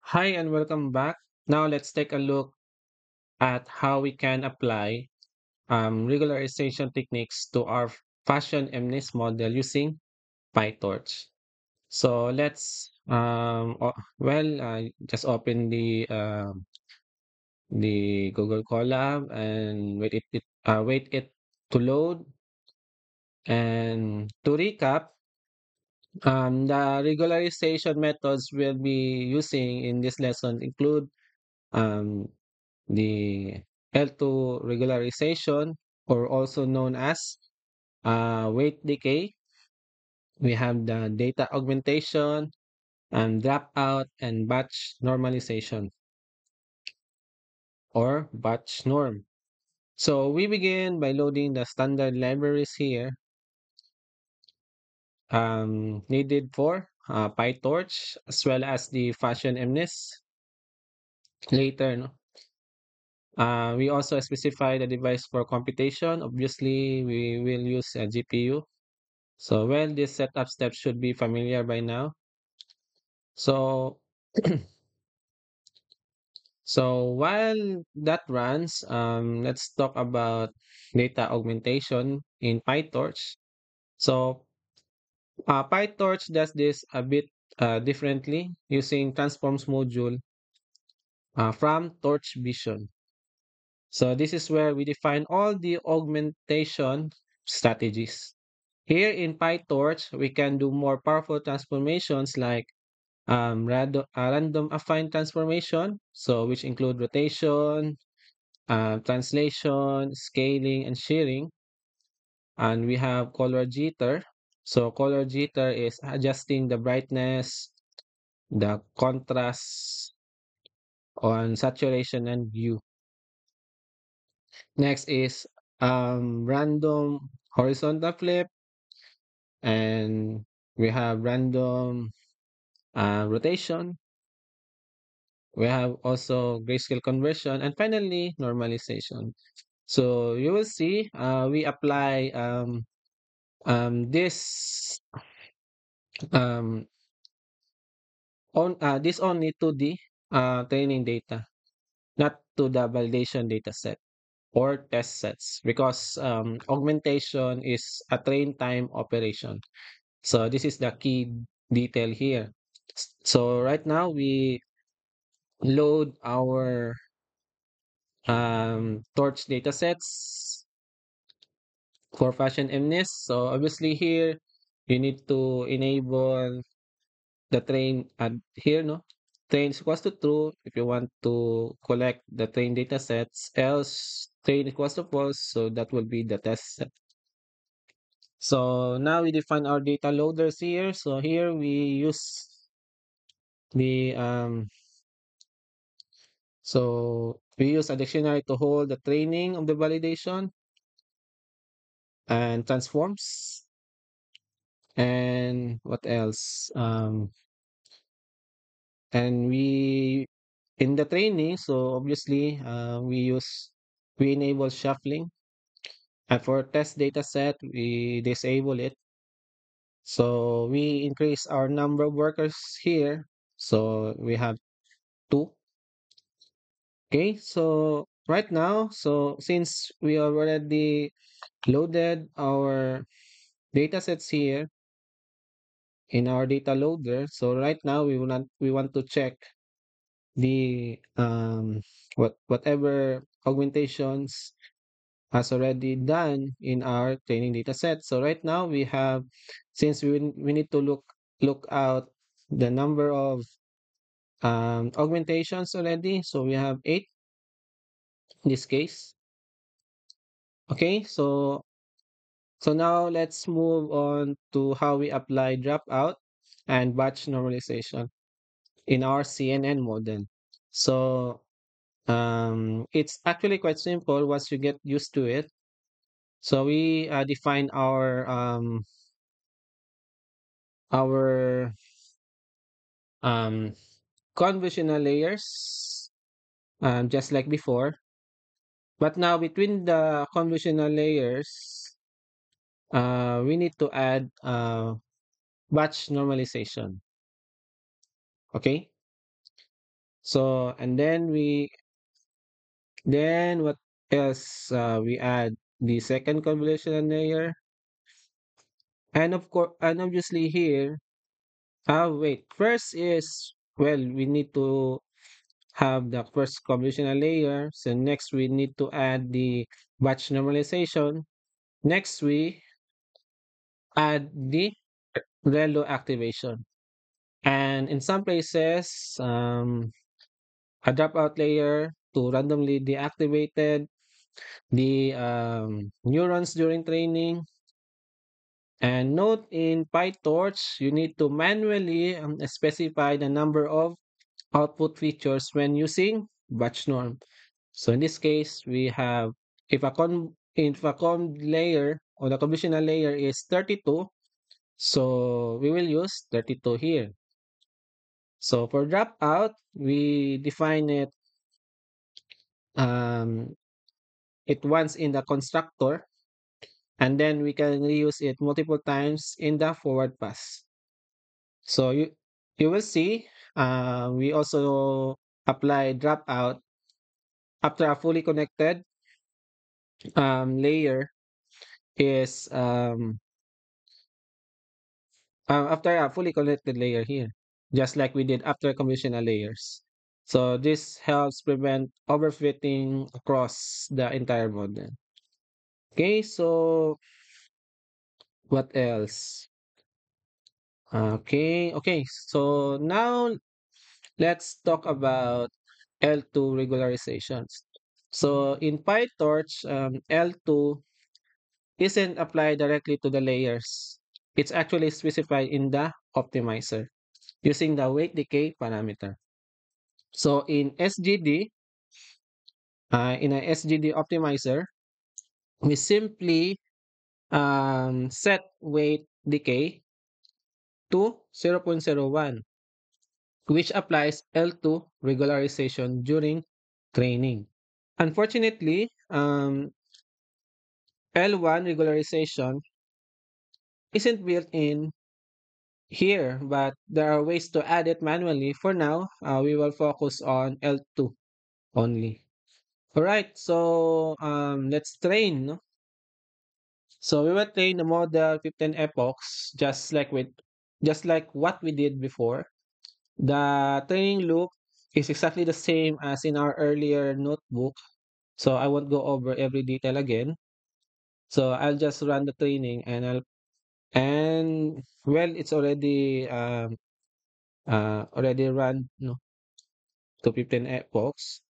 Hi and welcome back. Now let's take a look at how we can apply regularization techniques to our fashion MNIST model using PyTorch. So let's just open the Google Colab and wait it to load. And to recap, the regularization methods we'll be using in this lesson include um, the L2 regularization, or also known as weight decay. We have the data augmentation and dropout and batch normalization or batch norm. So we begin by loading the standard libraries here needed for PyTorch as well as the Fashion MNIST. Later, no? We also specify the device for computation. Obviously, we will use a GPU. So, well, this setup steps should be familiar by now. So, so while that runs, let's talk about data augmentation in PyTorch. So, PyTorch does this a bit differently using transforms module from Torch Vision. So, this is where we define all the augmentation strategies. Here in PyTorch, we can do more powerful transformations like random affine transformation, so which include rotation, translation, scaling, and shearing. And we have color jitter. So color jitter is adjusting the brightness, the contrast on saturation and hue. Next is random horizontal flip, and we have random rotation. We have also grayscale conversion, and finally normalization. So you will see we apply this um, this only to the training data, not to the validation data set or test sets, because augmentation is a train time operation. So this is the key detail here. So right now we load our torch data sets for fashion MNIST. So obviously here you need to enable the train at here, no? Train is equals to true if you want to collect the train data sets, else train equals to false, so that will be the test set. So now we define our data loaders here. So here we use the we use a dictionary to hold the training of the validation and transforms. And what else? And we in the training, so obviously we enable shuffling, and for test data set we disable it. So we increase our number of workers here, so we have two. Okay, so right now, so since we already loaded our data sets here in our data loader, so right now we want to check the whatever augmentations has already done in our training data set. So right now we have, since we need to look out the number of augmentations already. So we have 8 in this case. Okay, so now let's move on to how we apply dropout and batch normalization in our CNN model. So it's actually quite simple once you get used to it. So we define our um, convolutional layers just like before. But now between the convolutional layers, we need to add batch normalization. Okay. So, and then what else? We add the second convolutional layer, and of course, and obviously here, wait, first is, well, we need to have the first convolutional layer. So next we need to add the batch normalization. Next we add the ReLU activation. And in some places, a dropout layer to randomly deactivated the neurons during training. And note in PyTorch, you need to manually specify the number of output features when using batch norm. So in this case, we have if a con layer or the conditional layer is 32, so we will use 32 here. So for dropout, we define um, it once in the constructor, and then we can reuse it multiple times in the forward pass. So you will see we also apply dropout after a fully connected layer is after a fully connected layer here, just like we did after conventional layers. So this helps prevent overfitting across the entire model. Okay, so what else? Okay. So now let's talk about L2 regularizations. So in PyTorch, L2 isn't applied directly to the layers. It's actually specified in the optimizer using the weight decay parameter. So in a SGD optimizer, we simply set weight decay to 0.01, which applies L2 regularization during training. Unfortunately, L1 regularization isn't built in here, but there are ways to add it manually. For now, we will focus on L2 only. All right, so let's train. No? So we will train the model 15 epochs just like what we did before. The training loop is exactly the same as in our earlier notebook. So I won't go over every detail again. So I'll just run the training and well, it's already run no, to 15 epochs.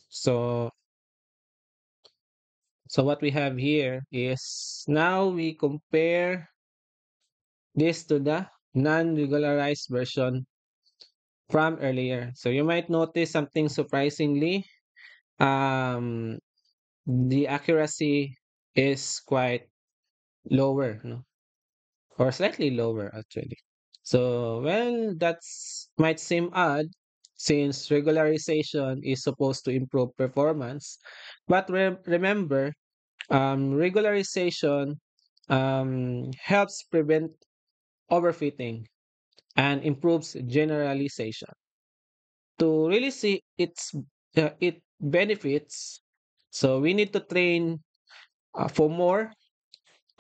So so what we have here is now we compare this to the non-regularized version from earlier. So you might notice something surprisingly. Um, the accuracy is quite lower, no? Or slightly lower actually. So well, that's might seem odd since regularization is supposed to improve performance. But remember, regularization helps prevent overfitting and improves generalization. To really see it benefits, so we need to train for more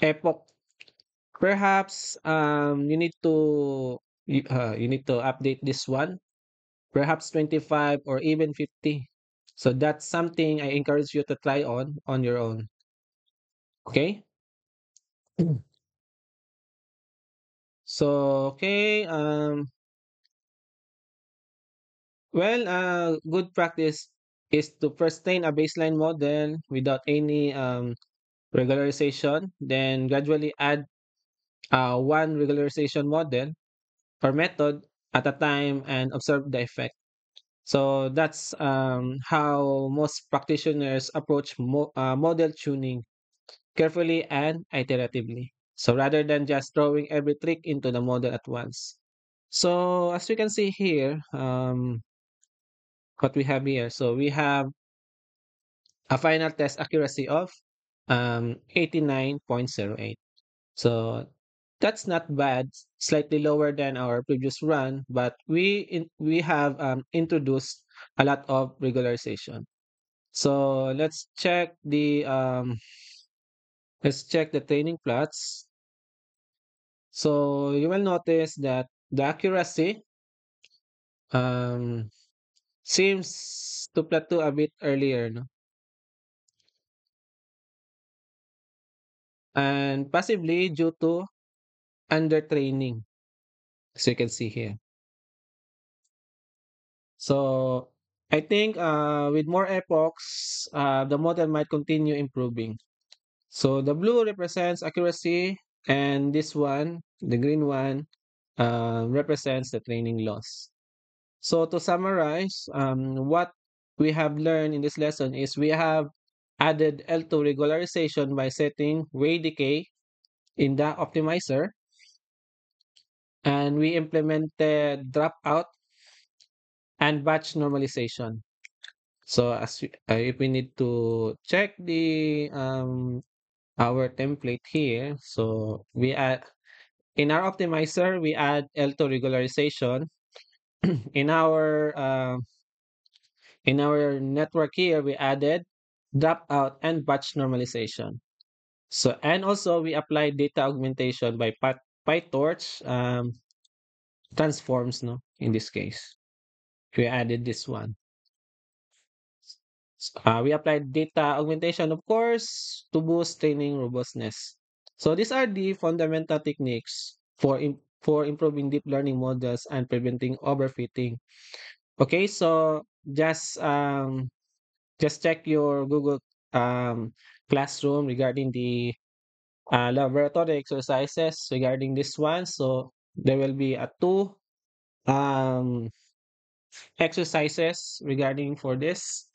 epoch. Perhaps you need to update this one, perhaps 25 or even 50. So that's something I encourage you to try on your own. Okay? So okay, good practice is to first train a baseline model without any regularization, then gradually add one regularization model or method at a time and observe the effect. So that's how most practitioners approach model tuning carefully and iteratively. So rather than just throwing every trick into the model at once. So as we can see here, what we have here. So we have a final test accuracy of 89.08. So That's not bad, slightly lower than our previous run, but we have introduced a lot of regularization. So let's check the training plots. So you will notice that the accuracy um, seems to plateau a bit earlier, no? And possibly due to undertraining, as you can see here. So I think with more epochs, the model might continue improving. So the blue represents accuracy, and this one, the green one, represents the training loss. So to summarize, what we have learned in this lesson is we have added L2 regularization by setting way decay in the optimizer, and we implemented dropout and batch normalization. So if we need to check the our template here, so we add in our optimizer we add L2 regularization. in our uh, in our network here we added dropout and batch normalization. So and also we applied data augmentation by PyTorch transforms, no, in this case. We added this one. We applied data augmentation, of course, to boost training robustness. So these are the fundamental techniques for improving deep learning models and preventing overfitting. Okay, so just check your Google Classroom regarding the laboratory exercises regarding this one. So there will be a two um, exercises regarding for this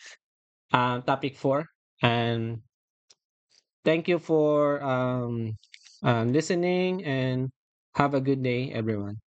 topic 4. And thank you for listening and have a good day, everyone.